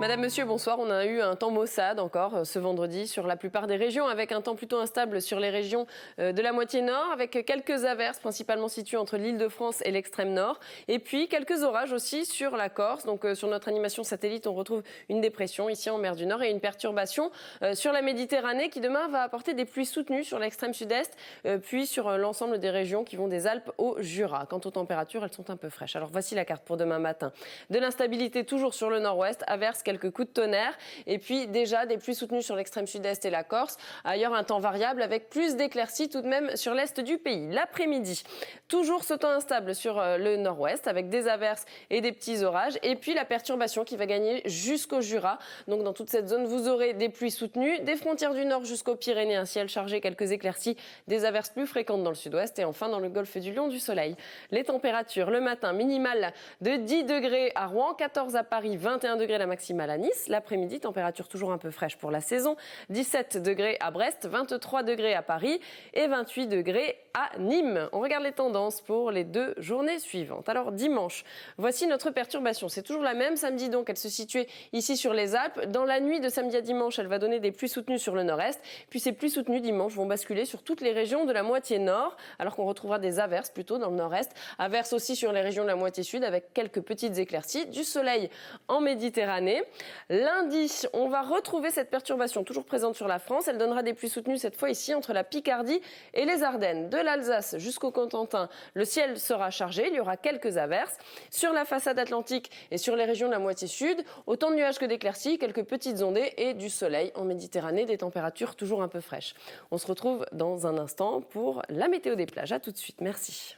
Madame, Monsieur, bonsoir. On a eu un temps maussade encore ce vendredi sur la plupart des régions, avec un temps plutôt instable sur les régions de la moitié nord, avec quelques averses principalement situées entre l'Île-de-France et l'extrême nord, et puis quelques orages aussi sur la Corse. Donc sur notre animation satellite, on retrouve une dépression ici en mer du Nord et une perturbation sur la Méditerranée qui demain va apporter des pluies soutenues sur l'extrême sud-est, puis sur l'ensemble des régions qui vont des Alpes au Jura. Quant aux températures, elles sont un peu fraîches. Alors voici la carte pour demain matin. De l'instabilité toujours sur le nord-ouest, averses, quelques coups de tonnerre et puis déjà des pluies soutenues sur l'extrême sud-est et la Corse. Ailleurs, un temps variable avec plus d'éclaircies tout de même sur l'est du pays. L'après-midi, toujours ce temps instable sur le nord-ouest avec des averses et des petits orages. Et puis la perturbation qui va gagner jusqu'au Jura. Donc dans toute cette zone, vous aurez des pluies soutenues, des frontières du nord jusqu'aux Pyrénées, un ciel chargé, quelques éclaircies, des averses plus fréquentes dans le sud-ouest et enfin dans le golfe du Lion, du soleil. Les températures, le matin, minimale de 10 degrés à Rouen, 14 à Paris, 21 degrés la maximale à Nice. L'après-midi, température toujours un peu fraîche pour la saison, 17 degrés à Brest, 23 degrés à Paris et 28 degrés à Nîmes. On regarde les tendances pour les 2 journées suivantes. Alors dimanche, voici notre perturbation. C'est toujours la même. Samedi donc, elle se situait ici sur les Alpes. Dans la nuit de samedi à dimanche, elle va donner des pluies soutenues sur le nord-est. Puis ces pluies soutenues dimanche vont basculer sur toutes les régions de la moitié nord, alors qu'on retrouvera des averses plutôt dans le nord-est. Averses aussi sur les régions de la moitié sud avec quelques petites éclaircies, du soleil en Méditerranée. Lundi, on va retrouver cette perturbation toujours présente sur la France. Elle donnera des pluies soutenues cette fois ici entre la Picardie et les Ardennes. De l'Alsace jusqu'au Cotentin, le ciel sera chargé. Il y aura quelques averses. Sur la façade atlantique et sur les régions de la moitié sud, autant de nuages que d'éclaircies, quelques petites ondées et du soleil en Méditerranée, des températures toujours un peu fraîches. On se retrouve dans un instant pour la météo des plages. À tout de suite. Merci.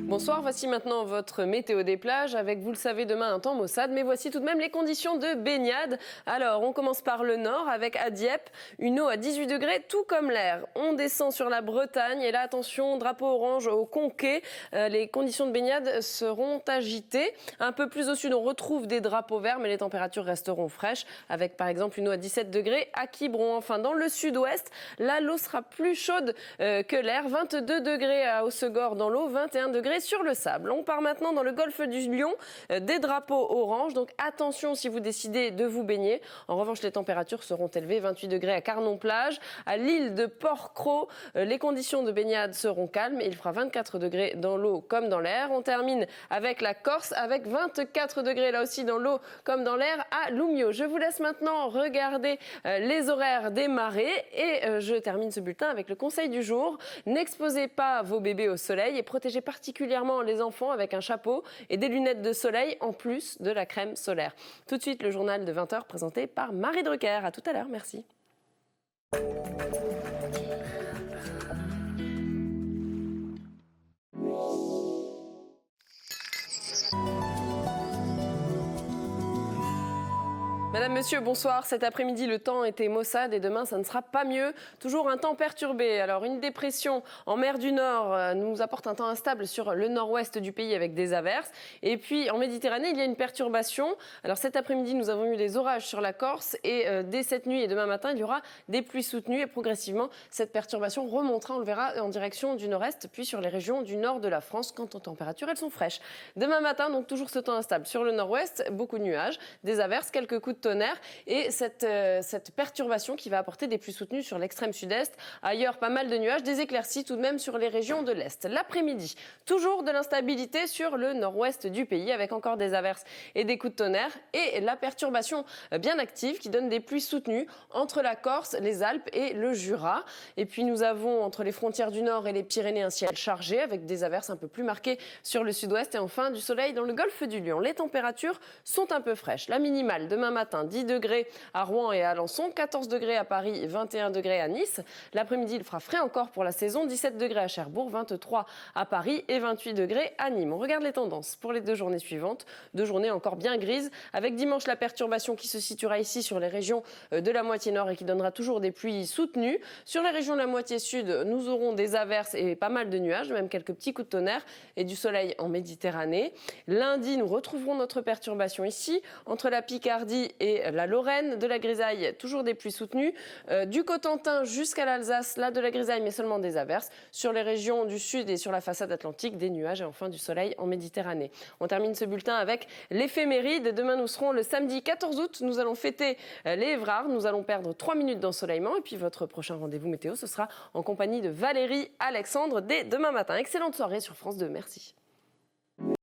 Bonsoir, voici maintenant votre météo des plages avec, vous le savez, demain un temps maussade, mais voici tout de même les conditions de baignade. Alors, on commence par le nord avec à Dieppe, une eau à 18 degrés, tout comme l'air. On descend sur la Bretagne et là, attention, drapeau orange au Conquet. Les conditions de baignade seront agitées. Un peu plus au sud, on retrouve des drapeaux verts, mais les températures resteront fraîches avec, par exemple, une eau à 17 degrés à Quiberon. Enfin, dans le sud-ouest, là, l'eau sera plus chaude que l'air. 22 degrés à Hossegor dans l'eau, 21 degrés sur le sable. On part maintenant dans le golfe du Lion, des drapeaux orange, donc attention si vous décidez de vous baigner. En revanche, les températures seront élevées, 28 degrés à Carnon-Plage. À l'île de Port-Cros, les conditions de baignade seront calmes et il fera 24 degrés dans l'eau comme dans l'air. On termine avec la Corse avec 24 degrés là aussi dans l'eau comme dans l'air à Loumio. Je vous laisse maintenant regarder les horaires des marées et je termine ce bulletin avec le conseil du jour. N'exposez pas vos bébés au soleil et protégez particulièrement les enfants avec un chapeau et des lunettes de soleil en plus de la crème solaire. Tout de suite, le journal de 20h présenté par Marie Drucker. À tout à l'heure, merci. Madame, Monsieur, bonsoir. Cet après-midi, le temps était maussade et demain, ça ne sera pas mieux. Toujours un temps perturbé. Alors, une dépression en mer du Nord nous apporte un temps instable sur le nord-ouest du pays avec des averses. Et puis, en Méditerranée, il y a une perturbation. Alors, cet après-midi, nous avons eu des orages sur la Corse et dès cette nuit et demain matin, il y aura des pluies soutenues et progressivement, cette perturbation remontera, on le verra, en direction du nord-est, puis sur les régions du nord de la France. Quant aux températures, elles sont fraîches. Demain matin, donc toujours ce temps instable. Sur le nord-ouest, beaucoup de nuages, des averses, quelques coups de tonnerre et cette perturbation qui va apporter des pluies soutenues sur l'extrême sud-est. Ailleurs, pas mal de nuages, des éclaircies tout de même sur les régions de l'Est. L'après-midi, toujours de l'instabilité sur le nord-ouest du pays avec encore des averses et des coups de tonnerre et la perturbation bien active qui donne des pluies soutenues entre la Corse, les Alpes et le Jura. Et puis nous avons entre les frontières du Nord et les Pyrénées un ciel chargé avec des averses un peu plus marquées sur le sud-ouest et enfin du soleil dans le golfe du Lion. Les températures sont un peu fraîches. La minimale demain matin, 10 degrés à Rouen et à Alençon, 14 degrés à Paris, 21 degrés à Nice. L'après-midi, il fera frais encore pour la saison, 17 degrés à Cherbourg, 23 à Paris et 28 degrés à Nîmes. On regarde les tendances pour les 2 journées suivantes. 2 journées encore bien grises, avec dimanche la perturbation qui se situera ici sur les régions de la moitié nord et qui donnera toujours des pluies soutenues. Sur les régions de la moitié sud, nous aurons des averses et pas mal de nuages, même quelques petits coups de tonnerre et du soleil en Méditerranée. Lundi, nous retrouverons notre perturbation ici, entre la Picardie et et la Lorraine. De la grisaille, toujours des pluies soutenues. Du Cotentin jusqu'à l'Alsace, là de la grisaille, mais seulement des averses. Sur les régions du sud et sur la façade atlantique, des nuages et enfin du soleil en Méditerranée. On termine ce bulletin avec l'éphéméride. Demain, nous serons le samedi 14 août. Nous allons fêter les Évrards. Nous allons perdre 3 minutes d'ensoleillement. Et puis votre prochain rendez-vous météo, ce sera en compagnie de Valérie Alexandre dès demain matin. Excellente soirée sur France 2. Merci.